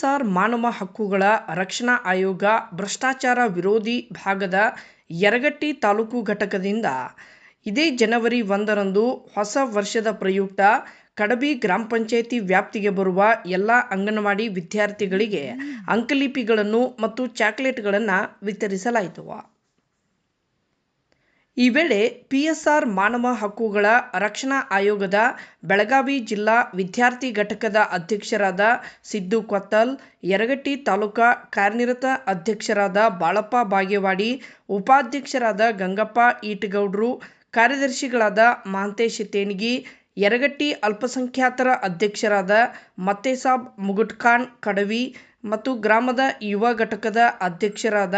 PSR ಮಾನವ ಹಕ್ಕುಗಳ ರಕ್ಷಣಾ ಆಯೋಗ ಭ್ರಷ್ಟಾಚಾರ ವಿರೋಧಿ ಭಾಗದ ಯರಗಟ್ಟಿ ತಾಲೂಕು ಘಟಕದಿಂದ ಇದೇ ಜನವರಿ 1ರಂದು ಹೊಸ ವರ್ಷದ ಪ್ರಯುಕ್ತ ಕಡಬಿ ಗ್ರಾಮ ಪಂಚಾಯಿತಿ ವ್ಯಾಪ್ತಿಗೆ ಬರುವ ಎಲ್ಲ ಅಂಗನವಾಡಿ ವಿದ್ಯಾರ್ಥಿಗಳಿಗೆ ಅಂಕಲಿಪಿಗಳನ್ನು ಮತ್ತು ಚಾಕ್ಲೇಟ್ಗಳನ್ನು ವಿತರಿಸಲಾಯಿತು. ಈ ವೇಳೆ ಪಿಎಸ್ಆರ್ ಮಾನವ ಹಕ್ಕುಗಳ ರಕ್ಷಣಾ ಆಯೋಗದ ಬೆಳಗಾವಿ ಜಿಲ್ಲಾ ವಿದ್ಯಾರ್ಥಿ ಘಟಕದ ಅಧ್ಯಕ್ಷರಾದ ಸಿದ್ದು ಕೊತ್ತಲ್, ಯರಗಟ್ಟಿ ತಾಲೂಕಾ ಕಾರ್ಯನಿರತ ಅಧ್ಯಕ್ಷರಾದ ಬಾಳಪ್ಪ ಬಾಗೇವಾಡಿ, ಉಪಾಧ್ಯಕ್ಷರಾದ ಗಂಗಪ್ಪ ಈಟಗೌಡ್ರು, ಕಾರ್ಯದರ್ಶಿಗಳಾದ ಮಹಾಂತೇಶ ತೇನಗಿ, ಯರಗಟ್ಟಿ ಅಲ್ಪಸಂಖ್ಯಾತರ ಅಧ್ಯಕ್ಷರಾದ ಮತ್ತೇಸಾಬ್ ಮುಗುಟ್ಖಾನ್ ಕಡವಿ ಮತ್ತು ಗ್ರಾಮದ ಯುವ ಘಟಕದ ಅಧ್ಯಕ್ಷರಾದ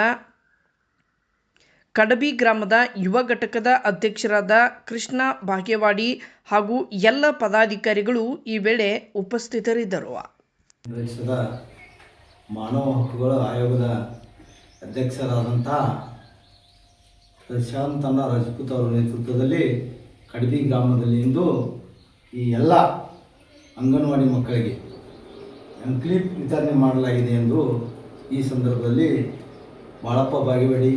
ಕಡಬಿ ಗ್ರಾಮದ ಯುವ ಘಟಕದ ಅಧ್ಯಕ್ಷರಾದ ಕೃಷ್ಣ ಬಾಗೇವಾಡಿ ಹಾಗೂ ಎಲ್ಲ ಪದಾಧಿಕಾರಿಗಳು ಈ ವೇಳೆ ಉಪಸ್ಥಿತರಿದ್ದರು. ದೇಶದ ಮಾನವ ಹಕ್ಕುಗಳ ಆಯೋಗದ ಅಧ್ಯಕ್ಷರಾದಂಥ ಪ್ರಶಾಂತನ ರಾಜಪೂತ್ ಅವರ ನೇತೃತ್ವದಲ್ಲಿ ಕಡಬಿ ಗ್ರಾಮದಲ್ಲಿ ಇಂದು ಈ ಎಲ್ಲ ಅಂಗನವಾಡಿ ಮಕ್ಕಳಿಗೆ ಅಂಕ್ಲಿಪ್ ವಿತರಣೆ ಮಾಡಲಾಗಿದೆ ಎಂದು ಈ ಸಂದರ್ಭದಲ್ಲಿ ಬಾಳಪ್ಪ ಬಾಗೇವಾಡಿ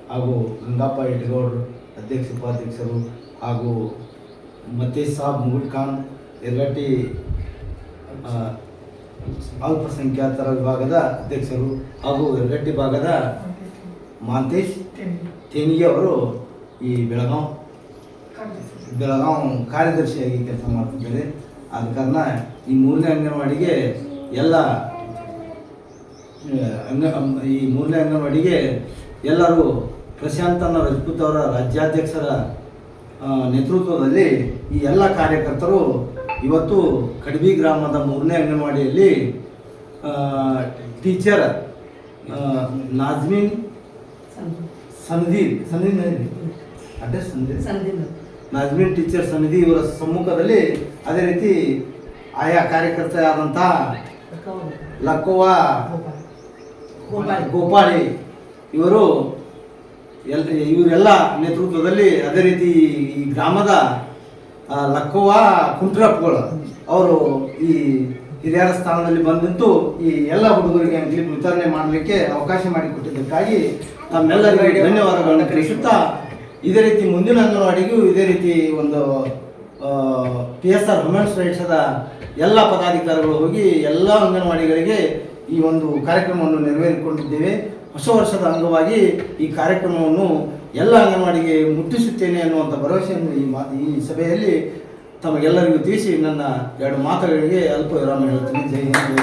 ಹಾಗೂ ಗಂಗಪ್ಪ ಈಟಗೌಡರು ಅಧ್ಯಕ್ಷ ಉಪಾಧ್ಯಕ್ಷರು ಹಾಗೂ ಮತ್ತೇಸಾಬ್ ಮುಗುಟ್ಖಾನ್ ಯರಗಟ್ಟಿ ಅಲ್ಪಸಂಖ್ಯಾತರ ವಿಭಾಗದ ಅಧ್ಯಕ್ಷರು ಹಾಗೂ ಯರಗಟ್ಟಿ ಭಾಗದ ಮಹಾಂತೇಶ್ ತೇನಗಿ ಅವರು ಈ ಬೆಳಗಾಂ ಕಾರ್ಯದರ್ಶಿಯಾಗಿ ಕೆಲಸ ಮಾಡ್ತಿದ್ದಾರೆ. ಆದ ಕಾರಣ ಈ ಮೂರನೇ ಅಂಗನವಾಡಿಗೆ ಎಲ್ಲರೂ ಪ್ರಶಾಂತನ ರಾಜಪೂತ್ ಅವರ ರಾಜ್ಯಾಧ್ಯಕ್ಷರ ನೇತೃತ್ವದಲ್ಲಿ ಈ ಎಲ್ಲ ಕಾರ್ಯಕರ್ತರು ಇವತ್ತು ಕಡಬಿ ಗ್ರಾಮದ 3ನೇ ಅಂಗನವಾಡಿಯಲ್ಲಿ ಟೀಚರ್ ನಾಜ್ಮಿನ್ ನಾಜ್ಮಿನ್ ಟೀಚರ್ ಸನ್ನಿಧಿ ಇವರ ಸಮ್ಮುಖದಲ್ಲಿ, ಅದೇ ರೀತಿ ಆಯಾ ಕಾರ್ಯಕರ್ತೆಯಾದಂಥ ಲಕ್ಕವ್ವ ಗೋಪಾಳಿ ಇವರೆಲ್ಲ ನೇತೃತ್ವದಲ್ಲಿ, ಅದೇ ರೀತಿ ಈ ಗ್ರಾಮದ ಲಕ್ಕವ್ವ ಕುಂಟ್ರಪ್ಪಗಳು ಅವರು ಈ ಹಿರಿಯರ ಸ್ಥಾನದಲ್ಲಿ ಬಂದಿದ್ದು ಈ ಎಲ್ಲ ಹುಡುಗರಿಗೆ ಅಂಕ್ಲಿಪ್ ವಿತರಣೆ ಮಾಡಲಿಕ್ಕೆ ಅವಕಾಶ ಮಾಡಿಕೊಟ್ಟಿದ್ದಕ್ಕಾಗಿ ತಮ್ಮೆಲ್ಲರಿಗೂ ಧನ್ಯವಾದಗಳನ್ನು ತಿಳಿಸುತ್ತಾ, ಇದೇ ರೀತಿ ಮುಂದಿನ ಅಂಗನವಾಡಿಗೂ ಇದೇ ರೀತಿ ಒಂದು PSR ವುಮೆನ್ಸ್ ರೈಟ್ಸದ ಎಲ್ಲ ಪದಾಧಿಕಾರಿಗಳು ಹೋಗಿ ಎಲ್ಲ ಅಂಗನವಾಡಿಗಳಿಗೆ ಈ ಒಂದು ಕಾರ್ಯಕ್ರಮವನ್ನು ನೆರವೇರಿಕೊಂಡಿದ್ದೇವೆ. ಹೊಸ ವರ್ಷದ ಅಂಗವಾಗಿ ಈ ಕಾರ್ಯಕ್ರಮವನ್ನು ಎಲ್ಲ ಅಂಗನವಾಡಿಗೆ ಮುಟ್ಟಿಸುತ್ತೇನೆ ಅನ್ನುವಂಥ ಭರವಸೆಯನ್ನು ಈ ಸಭೆಯಲ್ಲಿ ತಮಗೆಲ್ಲರಿಗೂ ತಿಳಿಸಿ ನನ್ನ 2 ಮಾತುಗಳಿಗೆ ಅಲ್ಪ ವಿರಾಮ ಹೇಳ್ತೀನಿ. ಜೈ ಹಿಂದ್.